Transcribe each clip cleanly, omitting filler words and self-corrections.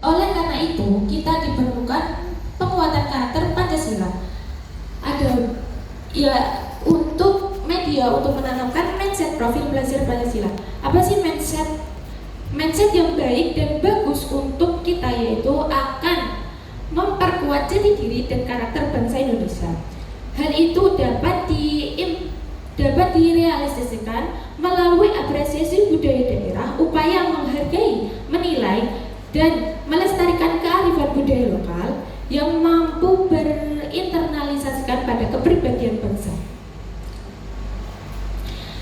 Oleh karena itu, kita diperlukan penguatan karakter Pancasila. Ada ya untuk media untuk menanamkan mindset profil belajar Pancasila. Apa sih mindset? Mindset yang baik dan bagus untuk kita yaitu akan memperkuat jati diri dan karakter bangsa Indonesia. Hal itu dapat direalisasikan melalui apresiasi budaya daerah, upaya menghargai, menilai, dan melestarikan kearifan budaya lokal yang mampu berinternalisasikan pada kepribadian bangsa.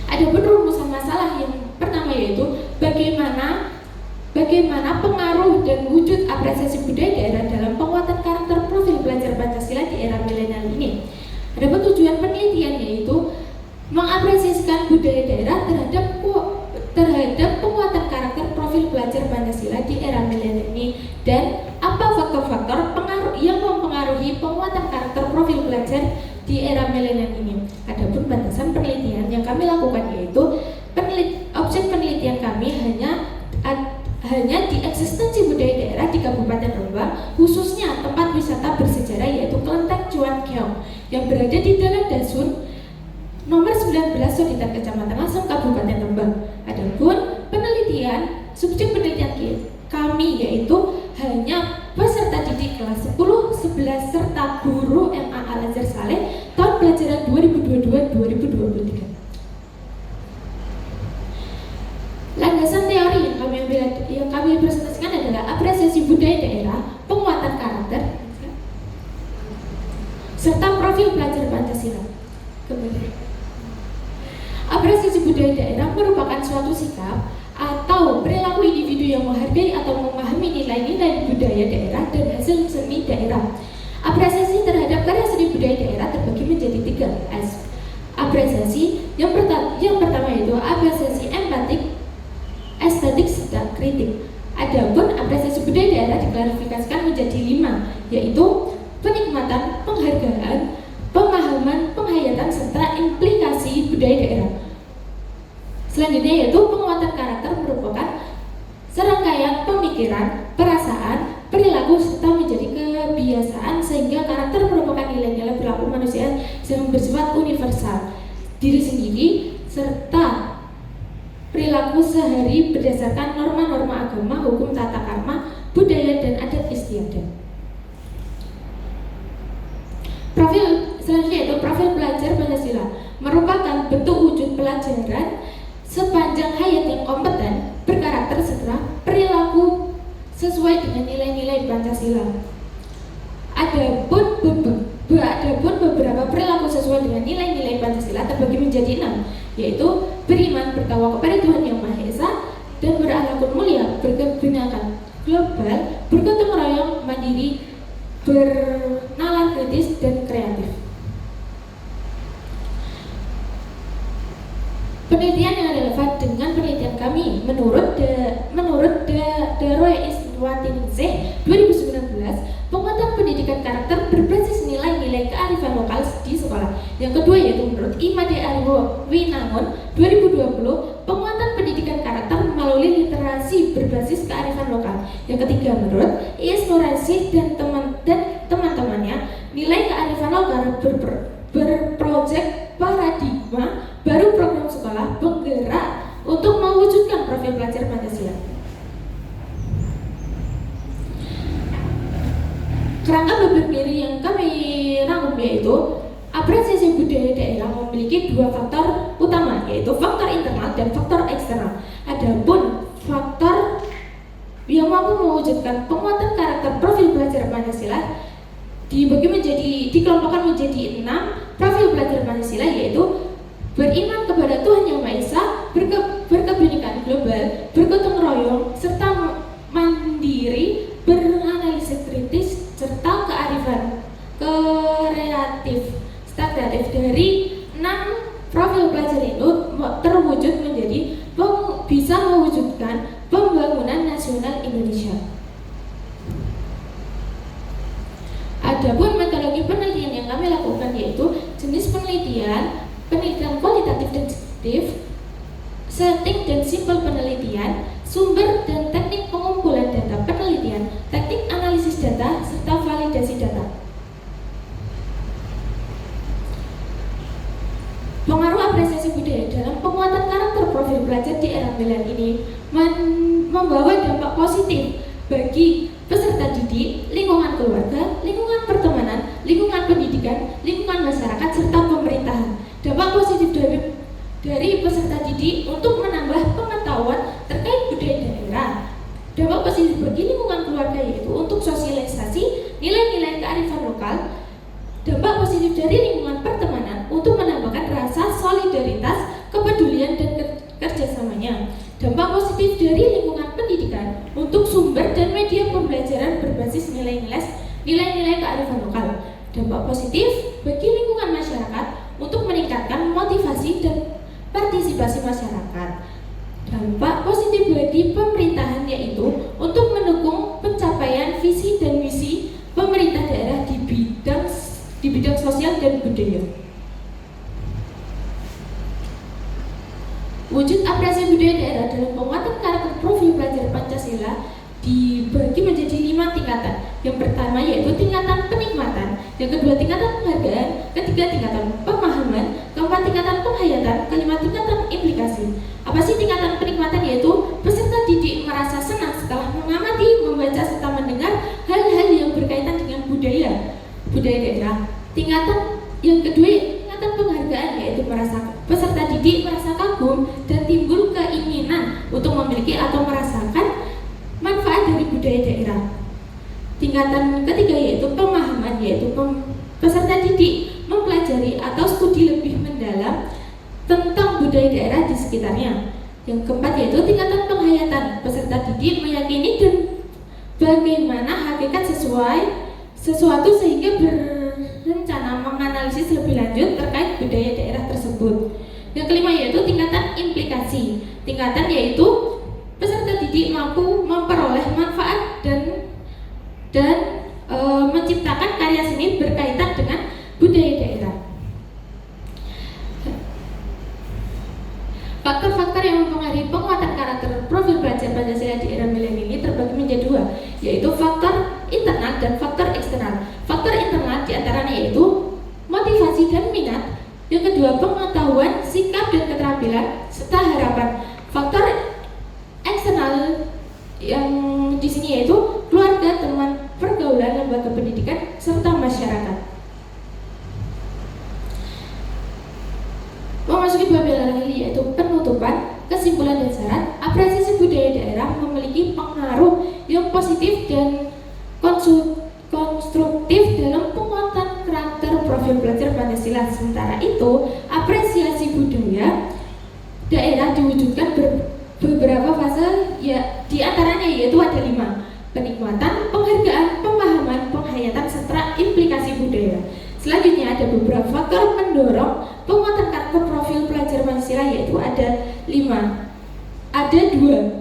Ada rumusan masalah yang pertama yaitu bagaimana pengaruh dan wujud apresiasi budaya daerah dalam penguatan karakter profil belajar Pancasila di era milenial ini. Ada tujuan penelitian yaitu mengapresiasikan budaya daerah terhadap penguatan karakter profil belajar Pancasila di era milenial ini, dan apa faktor-faktor pengaruh yang mempengaruhi penguatan karakter profil belajar di era milenial ini. Adapun batasan penelitian yang kami lakukan yaitu objek penelitian kami hanya di eksistensi budaya daerah di Kabupaten Rembang, khususnya tempat wisata bersejarah yaitu Kelenteng Cuan Keong yang berada di Dalam Dasun nomor 19 Soditan Kecamatan Lasem Kabupaten Rembang. Adapun subjek penelitian kami yaitu hanya peserta didik kelas 10, 11 serta guru MA Al-Azhar Saleh tahun pelajaran 2022-2023. Landasan teori yang kami presentasikan adalah apresiasi budaya daerah, penguatan karakter, serta profil belajar Pancasila. Kemudian, apresiasi budaya daerah merupakan suatu sikap atau perilaku individu yang menghargai atau memahami nilai-nilai budaya daerah dan hasil seni daerah. Apresiasi terhadap karya seni budaya daerah terbagi menjadi 3 apresiasi. Yang pertama yaitu apresiasi empatik, estetik, serta kritik. Adapun apresiasi budaya daerah diklasifikasikan menjadi 5, yaitu penikmatan, penghargaan, pemahaman, penghayatan, serta implikasi budaya daerah. Selanjutnya yaitu penguatan karakter merupakan serangkaian pemikiran, perasaan, perilaku, serta menjadi kebiasaan sehingga karakter merupakan nilai-nilai perilaku manusia yang bersifat universal, diri sendiri, serta perilaku sehari berdasarkan norma-norma agama, hukum tata krama, budaya, dan adat istiadat. Profil selanjutnya yaitu profil belajar Pancasila merupakan bentuk wujud pelajaran sepanjang hayat yang kompeten, berkarakter, serta perilaku sesuai dengan nilai-nilai Pancasila. Adapun beberapa perilaku sesuai dengan nilai-nilai Pancasila terbagi menjadi 6, yaitu beriman, bertakwa kepada Tuhan Yang Maha Esa, dan berakhlakul mulia, berkebinekaan global, bergotong royong, mandiri, bernalar kritis, dan kreatif. Penelitian yang relevan dengan penelitian kami menurut Daroe Iswatiningsih 2019, penguatan pendidikan karakter berbasis nilai-nilai kearifan lokal di sekolah. Yang kedua yaitu menurut Imade Arwo Winangun 2020, penguatan pendidikan karakter melalui literasi berbasis kearifan lokal. Yang ketiga menurut Is Nurasi dan teman-temannya, nilai kearifan lokal berprojek paradigma baru program sekolah penggerak untuk mewujudkan profil belajar Pancasila. Kerangka berpikir yang kami rangkum yaitu apresiasi budaya daerah memiliki 2 faktor utama, yaitu faktor internal dan faktor eksternal. Adapun faktor yang mampu mewujudkan penguatan karakter profil belajar Pancasila dikelompokkan menjadi 6 profil belajar Pancasila, yaitu beriman kepada Tuhan Yang Maha Esa, berkebinekaan global, bergotong royong, serta mandiri, beranalisis kritis, serta kearifan kreatif. Dari 6 profil belajar itu terwujud menjadi bisa mewujudkan pembangunan nasional Indonesia. Adapun metodologi penelitian yang kami lakukan yaitu jenis penelitian kualitatif dan deskriptif, setting dan simpel penelitian, sumber dan teknik pengumpulan data penelitian, bagi peserta didik, lingkungan keluarga, lingkungan pertemanan, lingkungan pendidikan, lingkungan masyarakat, serta pemerintahan. Dampak positif dari peserta didik untuk menambah pengetahuan terkait budaya daerah. Dampak positif bagi lingkungan keluarga yaitu untuk sosialisasi nilai-nilai kearifan lokal. Dampak positif dari lingkungan pertemanan untuk menambahkan rasa solidaritas, kepedulian, dan kerjasamanya. Dampak positif dari lingkungan pendidikan untuk sumber dan media pembelajaran berbasis nilai-nilai kearifan lokal. Dampak positif bagi lingkungan masyarakat untuk meningkatkan motivasi dan partisipasi masyarakat. Dampak positif bagi pemerintahan yaitu untuk mendukung pencapaian visi dan misi pemerintah daerah di bidang sosial dan budaya. Wujud apresiasi budaya daerah dalam penguatan karakter profil pelajar Pancasila dibagi menjadi 5 tingkatan. Yang pertama yaitu tingkatan penikmatan, yang kedua tingkatan penghargaan, ketiga tingkatan pemahaman, keempat tingkatan penghayatan, kelima tingkatan implikasi. Apa sih tingkatan penikmatan? Yaitu peserta didik merasa senang setelah mengamati, membaca, serta mendengar hal-hal yang berkaitan dengan budaya daerah. Tingkatan yang kedua tingkatan penghargaan, yaitu peserta didik merasa kagum dan timbul keinginan untuk memiliki atau merasakan manfaat dari budaya daerah. Tingkatan ketiga yaitu pemahaman, yaitu peserta didik mempelajari atau studi lebih mendalam tentang budaya daerah di sekitarnya. Yang keempat yaitu tingkatan penghayatan, peserta didik meyakini dan bagaimana hakikat sesuatu sehingga berencana menganalisis lebih lanjut terkait budaya daerah tersebut. Yang kelima yaitu tingkatan implikasi, tingkatan yaitu peserta didik mampu memperoleh manfaat dan menciptakan karya seni berkaitan dengan budaya daerah. Faktor-faktor yang mempengaruhi penguatan karakter profil pelajar Pancasila di era milenial ini terbagi menjadi 2, yaitu faktor internal dan faktor eksternal. Faktor internal diantaranya yaitu motivasi dan minat, yang kedua pengetahuan, sikap dan keterampilan, serta harapan. Faktor eksternal yang di sini yaitu keluarga, teman, pergaulan, lembaga pendidikan, serta masyarakat. Memasuki bab yang lain yaitu penutupan, kesimpulan dan syarat. Apresiasi budaya daerah memiliki pengaruh yang positif dan konstruktif dalam penguatan karakter profil pelajar Pancasila. Sementara itu, apresiasi budaya daerah diwujudkan beberapa fase, ya di antaranya yaitu ada 5: penikmatan, penghargaan, pemahaman, penghayatan, serta implikasi budaya. Selanjutnya ada beberapa faktor mendorong penguatan karakter profil pelajar Pancasila, yaitu ada 5. Ada 2,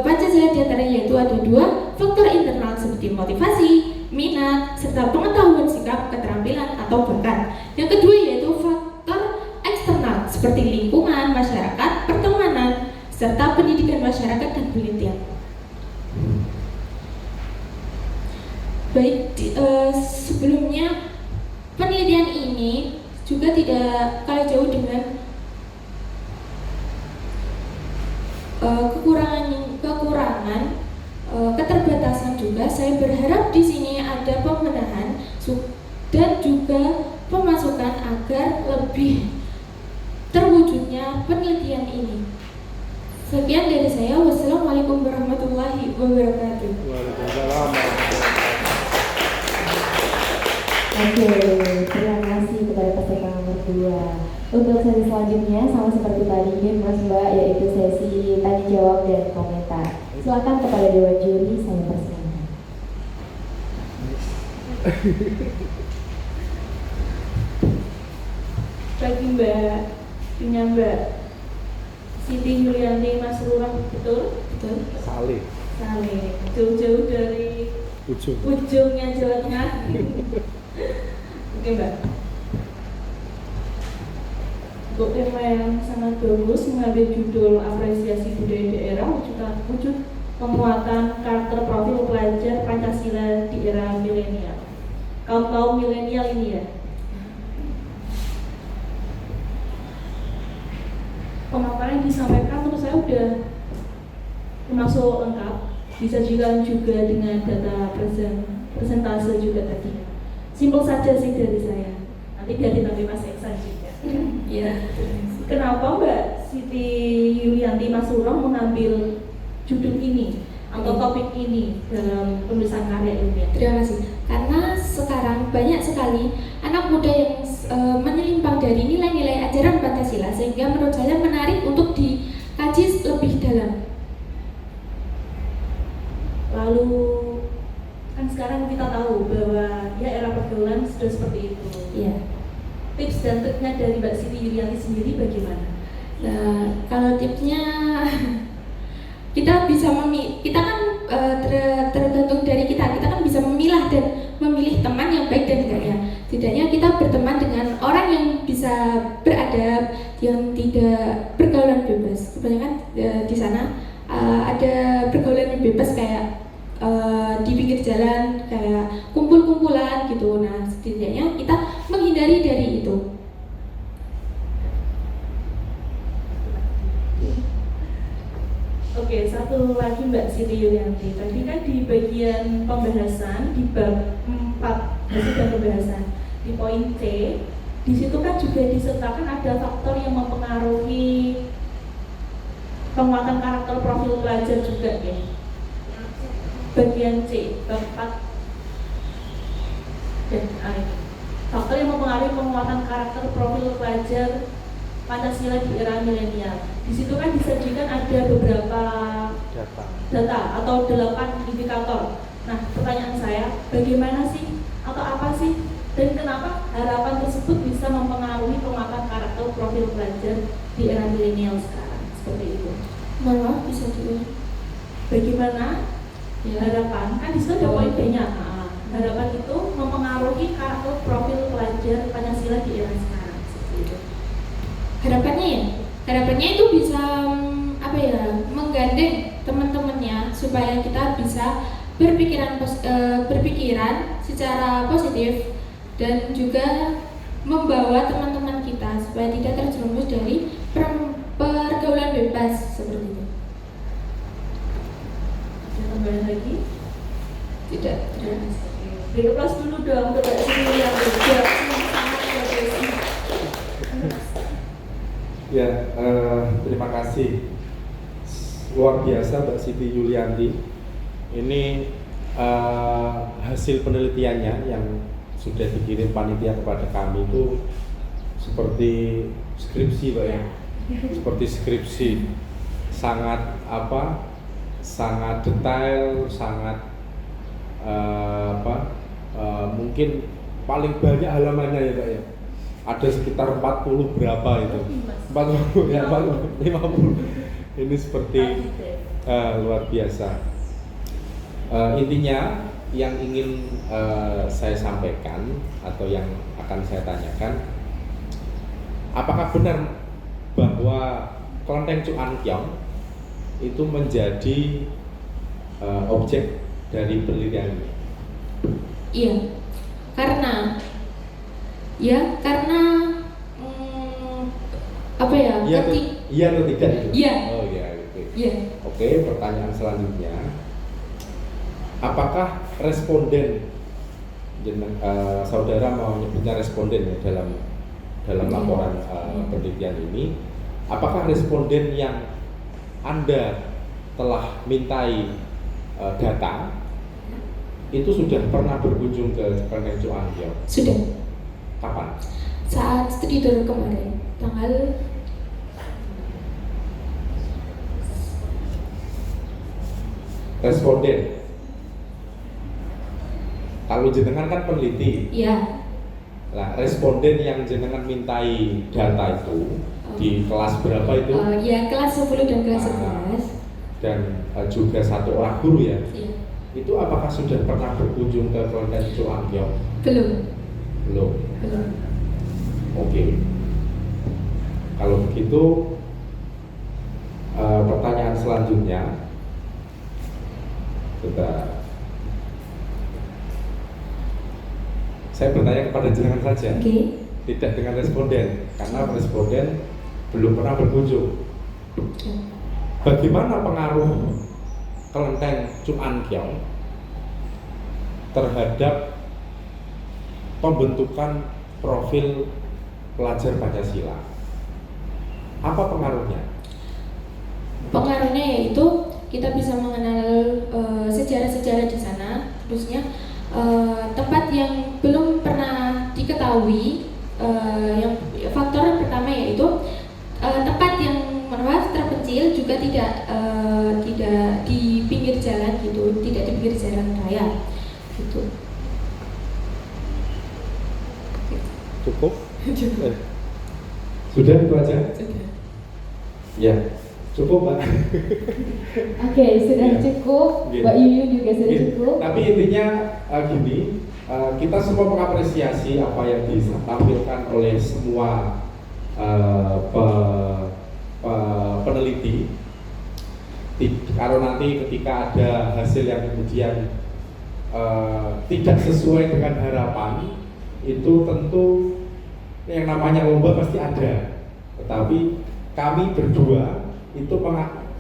Pancasila diantaranya yaitu ada 2 faktor internal seperti motivasi, minat, serta pengetahuan, sikap, keterampilan, atau bakat. Yang kedua yaitu faktor eksternal seperti lingkungan, masyarakat, pertemanan, serta pendidikan masyarakat dan penelitian. Baik, sebelumnya penelitian ini juga tidak kalah jauh dengan kekurangan, keterbatasan juga. Saya berharap di sini ada pembenahan dan juga pemasukan agar lebih terwujudnya penelitian ini. Sekian dari saya. Wassalamualaikum warahmatullahi wabarakatuh. Waalaikumsalam. Oke, terima kasih kepada peserta nomor 2. Untuk sesi selanjutnya sama seperti tadi Mas Mbak, yaitu sesi tanya jawab dan komentar. Silakan kepada dewan juri, saya persilakan. Bagi Mbak, punya Mbak Siti Yulianti Masrurah, betul? Betul. Saleh. Jauh-jauh dari ujungnya Jawa Tengah. Oke Mbak. Untuk tema yang sangat bagus mengambil judul apresiasi budaya daerah, wujud penguatan karakter profil pelajar Pancasila di era milenial. Kaum milenial ini ya. Pemaparan yang disampaikan menurut saya udah termasuk lengkap, disajikan juga dengan data presentase juga tadi. Simpel saja sih dari saya. Nanti biar ditanggapi Mas Eksan juga. Ya. Kenapa Mbak Siti Yulianti Masuroh mengambil judul ini atau topik ini dalam penulisan karya ilmiah? Terima kasih. Karena sekarang banyak sekali anak muda yang menyimpang dari nilai-nilai ajaran Pancasila, sehingga menurut saya menarik untuk dikaji lebih dalam. Lalu kan sekarang kita tahu bahwa ya era pergaulan sudah seperti itu. Iya. Tips dan triknya dari Mbak Siti Yulianti sendiri bagaimana? Nah, kalau tipsnya kita bisa kita kan tergantung dari kita kan bisa memilah dan memilih teman yang baik dan enggaknya. Setidaknya kita berteman dengan orang yang bisa beradab, yang tidak bergaulan bebas. Kebanyakan di sana ada pergaulan yang bebas kayak di pinggir jalan, kayak kumpul-kumpulan gitu. Nah, setidaknya kita menghindari dari itu. Oke, satu lagi Mbak Siti Yulianti. Tadi kan di bagian pembahasan di bab 4 hasil pembahasan di poin C, di situ kan juga disertakan ada faktor yang mempengaruhi penguatan karakter profil pelajar juga ya. Bagian C, bab 4 dan A ini. Faktor yang mempengaruhi penguatan karakter profil pelajar Pancasila di era milenial. Di situ kan disajikan ada beberapa data atau 8 indikator. Nah, pertanyaan saya, bagaimana sih atau apa sih dan kenapa harapan tersebut bisa mempengaruhi penguatan karakter profil pelajar di era milenial sekarang? Seperti itu. Mohon maaf, bisa diulang. Bagaimana harapan? Kan di situ ada poin banyak. Harapan itu mempengaruhi karakter profil pelajar Pancasila di era sekarang. Seperti itu. Harapannya itu bisa menggandeng teman-temannya supaya kita bisa berpikiran secara positif dan juga membawa teman-teman kita supaya tidak terjerumus dari pergaulan bebas seperti itu. Ada tambahan lagi? Tidak, terima kasih. Beri aplaus dulu dong untuk Mbak Siti yang bergerak sangat progresif. Ya, terima kasih. Luar biasa Mbak Siti Yulianti. Ini hasil penelitiannya yang sudah dikirim panitia kepada kami itu seperti skripsi Pak ya. Seperti skripsi. Sangat sangat detail, sangat mungkin paling banyak halamannya ya Pak ya. Ada sekitar 40 berapa itu? 40 ya, 50. Ini seperti luar biasa. Intinya yang ingin saya sampaikan atau yang akan saya tanyakan, apakah benar bahwa Kelenteng Cuankiong itu menjadi objek dari penelitian ini? Iya, karena iya atau tidak itu? Iya. Oh iya, oke. Iya. Oke, pertanyaan selanjutnya, apakah responden, saudara mau menyebutnya responden ya dalam laporan penelitian ini, apakah responden yang Anda telah mintai data itu sudah pernah berkunjung ke Kelenteng Cuankiong? Sudah. Kapan? Saat studi tour kemarin, tanggal responden. Kalau jenengan kan peneliti. Iya. Nah, responden yang jenengan mintai data itu di kelas berapa itu? Ya, kelas 10 dan kelas 11. Dan juga satu orang guru ya. Iya. Itu apakah sudah pernah berkunjung ke Kelenteng Cuankiong? Belum. Belum. Belum. Oke. Kalau begitu pertanyaan selanjutnya saya bertanya kepada jenengan saja, tidak dengan responden, karena responden belum pernah berkunjung. Bagaimana pengaruh kelenteng Cuan Kiong terhadap pembentukan profil pelajar Pancasila. Apa pengaruhnya? Pengaruhnya yaitu kita bisa mengenal sejarah-sejarah di sana, khususnya tempat yang belum pernah diketahui. Yang faktor yang pertama yaitu tempat yang terpencil, juga tidak di pinggir jalan gitu, tidak di pinggir jalan raya gitu. Cukup? Cukup. Sudah itu aja? Sudah. Ya, cukup Mbak. Oke, sudah Iya. cukup. Iya. Mbak Yuyu juga sudah Iya. cukup. Tapi intinya gini, kita semua mengapresiasi apa yang ditampilkan oleh semua peneliti. Kalau nanti ketika ada hasil yang kemudian tidak sesuai dengan harapan, itu tentu yang namanya lomba pasti ada. Tetapi kami berdua itu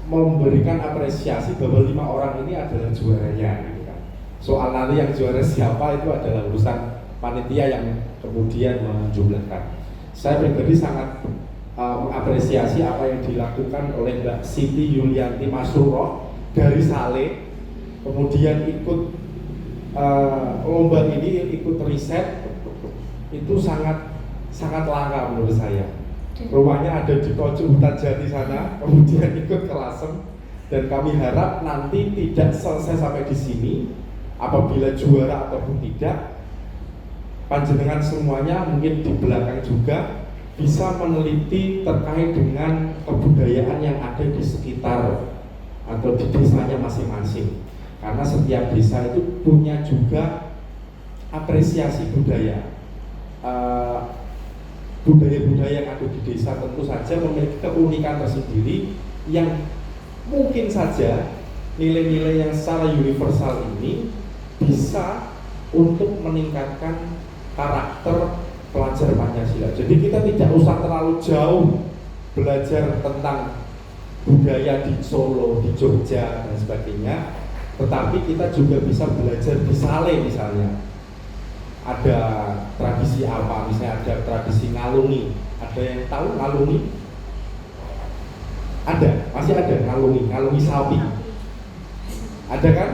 memberikan apresiasi bahwa 5 orang ini adalah juaranya, gitu kan. Soal nanti yang juara siapa itu adalah urusan panitia yang kemudian menjumlahkan. Saya pribadi sangat mengapresiasi apa yang dilakukan oleh Mbak Siti Yulianti Masruroh dari Saleh, kemudian ikut lomba ini, ikut riset, itu sangat langka menurut saya. Rumahnya ada di pojok hutan jati sana, kemudian ikut ke Lasem, dan kami harap nanti tidak selesai sampai di sini. Apabila juara ataupun tidak, panjenengan semuanya mungkin di belakang juga bisa meneliti terkait dengan kebudayaan yang ada di sekitar atau di desanya masing-masing. Karena setiap desa itu punya juga apresiasi budaya. Budaya-budaya yang ada di desa tentu saja memiliki keunikan tersendiri yang mungkin saja nilai-nilai yang secara universal ini bisa untuk meningkatkan karakter pelajar Pancasila. Jadi kita tidak usah terlalu jauh belajar tentang budaya di Solo, di Jogja dan sebagainya, tetapi kita juga bisa belajar di Saleh misalnya. Ada tradisi apa? Misalnya ada tradisi ngalungi. Ada yang tahu ngalungi? Ada, masih ada ngalungi sapi. Ada kan?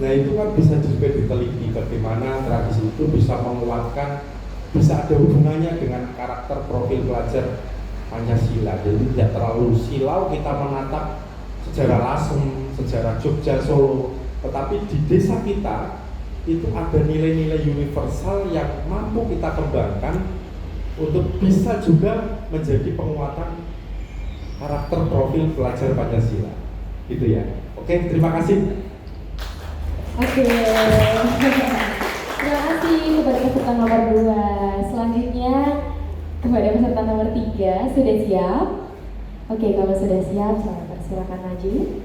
Nah itu kan bisa juga diteliti bagaimana tradisi itu bisa menguatkan, bisa ada hubungannya dengan karakter profil pelajar Pancasila. Jadi tidak terlalu silau kita menatap sejarah Lasem, sejarah Jogja, Solo, tetapi di desa kita itu ada nilai-nilai universal yang mampu kita kembangkan untuk bisa juga menjadi penguatan karakter profil pelajar Pancasila. Gitu ya. Oke, terima kasih. Oke. Terima kasih kepada peserta nomor 2. Selanjutnya kepada peserta nomor 3, sudah siap? Oke, kalau sudah siap, silakan maju.